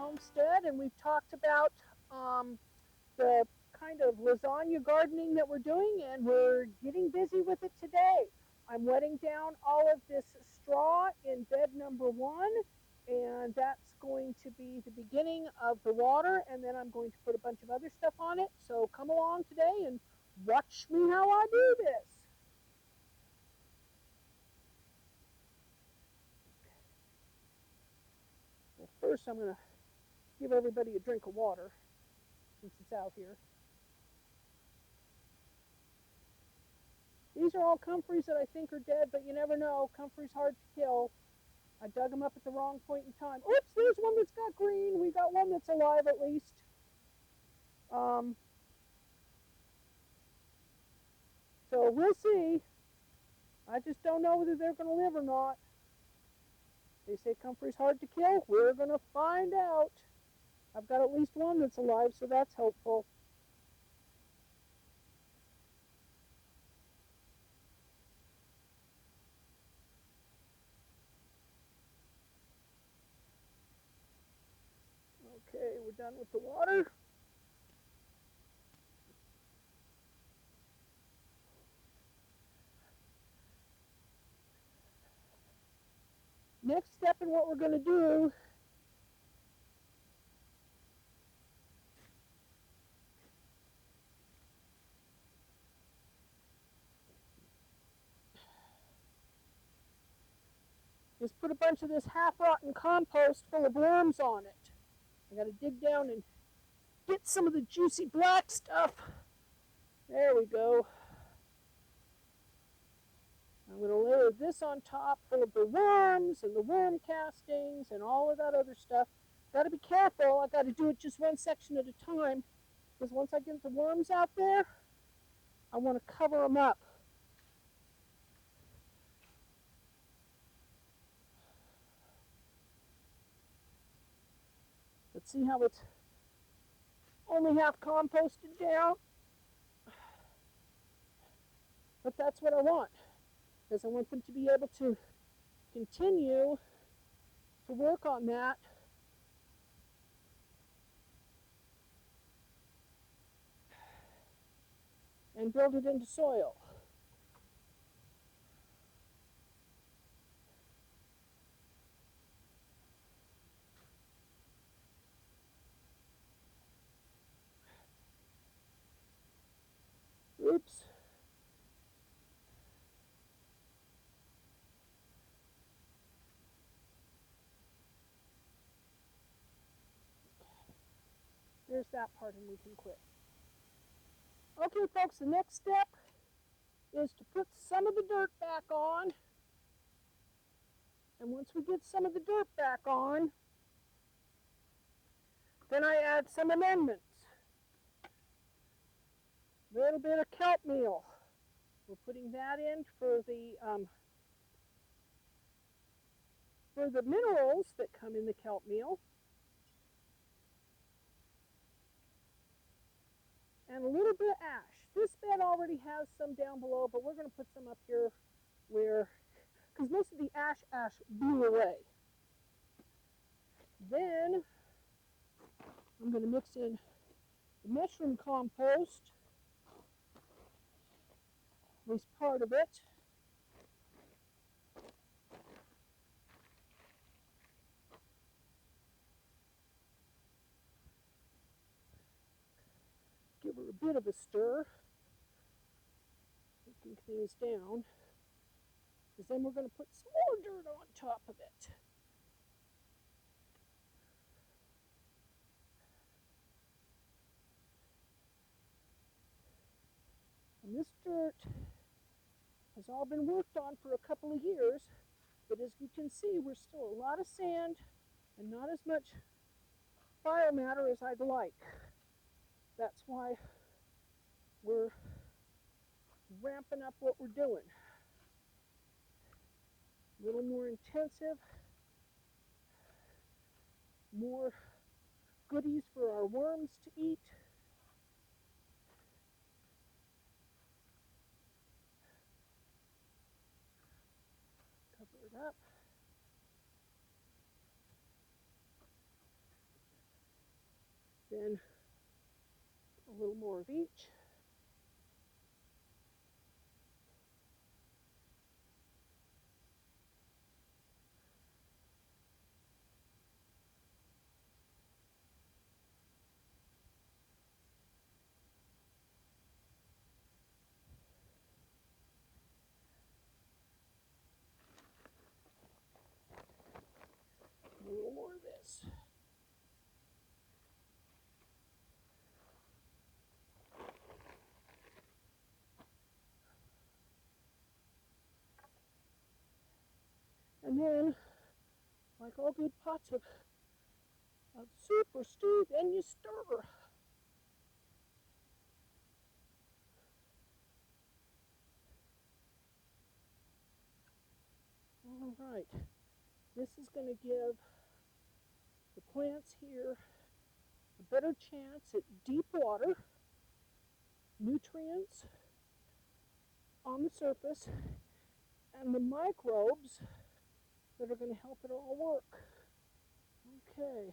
homestead, and we've talked about the kind of lasagna gardening that we're doing, and we're getting busy with it today. I'm wetting down all of this straw in bed number 1, and that's going to be the beginning of the water, and then I'm going to put a bunch of other stuff on it. So come along today and watch me how I do this. Well, first I'm going to give everybody a drink of water since it's out here. These are all comfreys that I think are dead, but you never know. Comfrey's hard to kill. I dug them up at the wrong point in time. Oops, there's one that's got green. We got one that's alive at least. So we'll see. I just don't know whether they're going to live or not. They say comfrey's hard to kill. We're going to find out. I've got at least one that's alive, so that's hopeful. Okay, we're done with the water. Next step in what we're going to do is put a bunch of this half-rotten compost full of worms on it. I got to dig down and get some of the juicy black stuff. There we go. I'm going to layer this on top full of the worms and the worm castings and all of that other stuff. Got to be careful. I got to do it just one section at a time, because once I get the worms out there, I want to cover them up. Let's see how it's only half composted down. But that's what I want, because I want them to be able to continue to work on that. And build it into soil. Oops. There's that part, and we can quit. Okay, folks, the next step is to put some of the dirt back on. And once we get some of the dirt back on, then I add some amendments. A little bit of kelp meal. We're putting that in for the minerals that come in the kelp meal. And a little bit of ash. This bed already has some down below, but we're going to put some up here where, because most of the ash blew away. Then I'm going to mix in the mushroom compost, at least part of it. Give her a bit of a stir, shaking things down, because then we're going to put some more dirt on top of it. And this dirt has all been worked on for a couple of years, but as you can see, we're still a lot of sand and not as much biomatter as I'd like. That's why we're ramping up what we're doing. A little more intensive, more goodies for our worms to eat. Cover it up. Then a little more of each. A little more of this. And then, like all good pots of soup or stew, then you stir. All right, this is going to give the plants here a better chance at deep water, nutrients on the surface, and the microbes that are going to help it all work. Okay,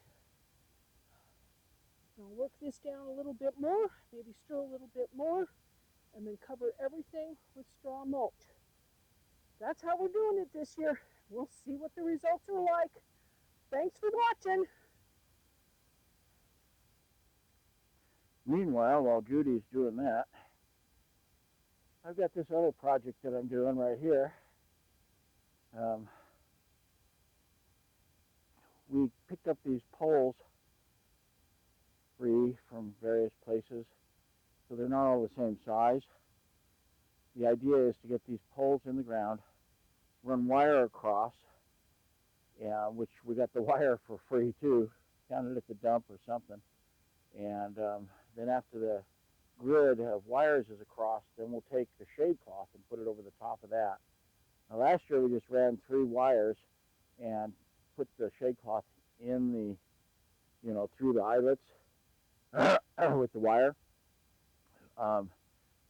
now work this down a little bit more, maybe stir a little bit more, and then cover everything with straw mulch. That's how we're doing it this year. We'll see what the results are like. Thanks for watching. Meanwhile, while Judy's doing that, I've got this other project that I'm doing right here. We picked up these poles free from various places, so they're not all the same size. The idea is to get these poles in the ground, run wire across, which we got the wire for free too, found it at the dump or something. And then after the grid of wires is across, then we'll take the shade cloth and put it over the top of that. Now last year we just ran 3 wires and put the shade cloth in the, through the eyelets with the wire.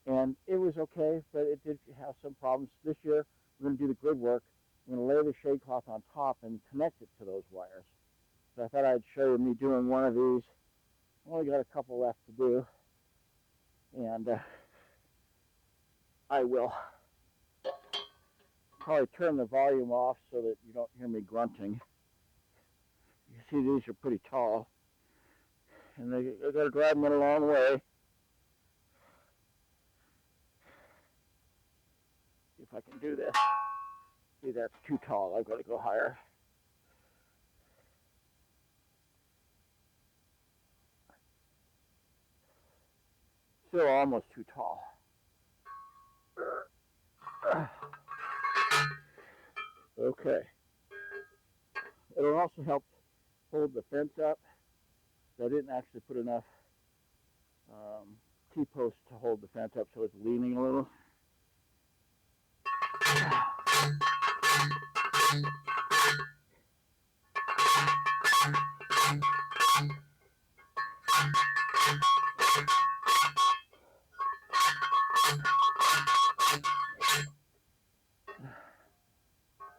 And it was okay, but it did have some problems. This year we're going to do the grid work. I'm going to lay the shade cloth on top and connect it to those wires. So I thought I'd show you me doing one of these. I've only got a couple left to do. And I will probably turn the volume off so that you don't hear me grunting. You see these are pretty tall. And they got to drive them a long way. See if I can do this. See, that's too tall. I've got to go higher. Still almost too tall. Okay. It'll also help hold the fence up. So I didn't actually put enough T-posts to hold the fence up, so it's leaning a little.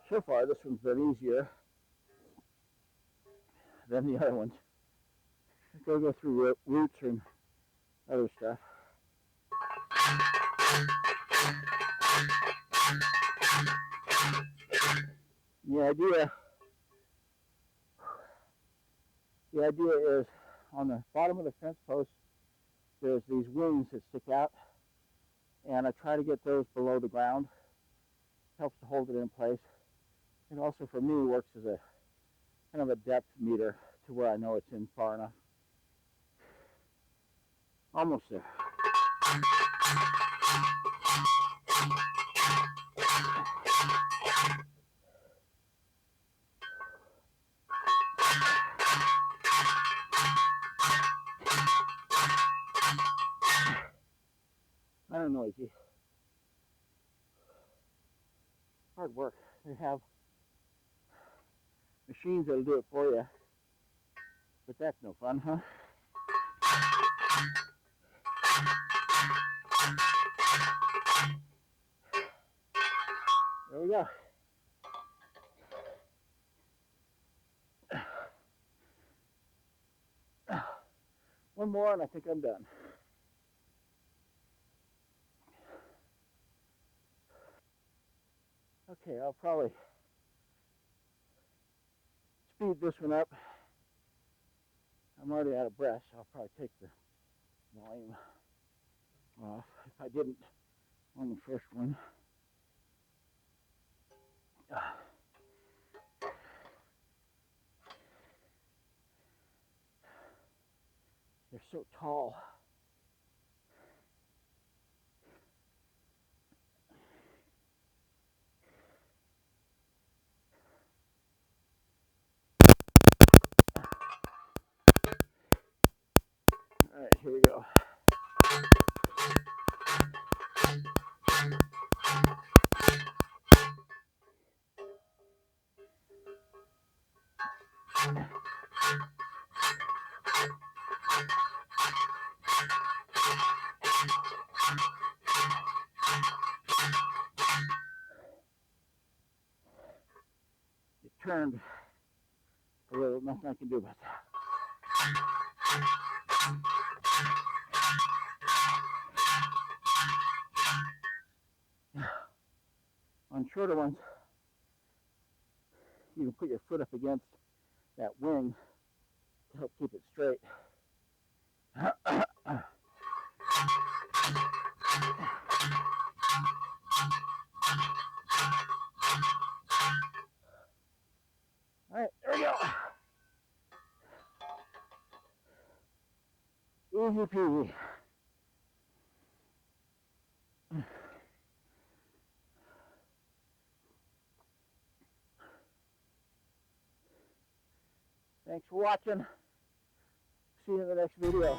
So far, this one's been easier than the other ones. Go through roots and other stuff. The idea is on the bottom of the fence post, there's these wings that stick out, and I try to get those below the ground. Helps to hold it in place. It also, for me, works as a kind of a depth meter to where I know it's in far enough. Almost there. Kind of noisy. Hard work. They have machines that'll do it for you, but that's no fun, huh? There we go. One more and I think I'm done. Okay, I'll probably speed this one up. I'm already out of breath, so I'll probably take the volume off if I didn't on the first one. They're so tall. All right, here we go. It turned a little, nothing I can do about that. On shorter ones, you can put your foot up against that wing to help keep it straight. All right, there we go. Easy peasy. Thanks for watching. See you in the next video.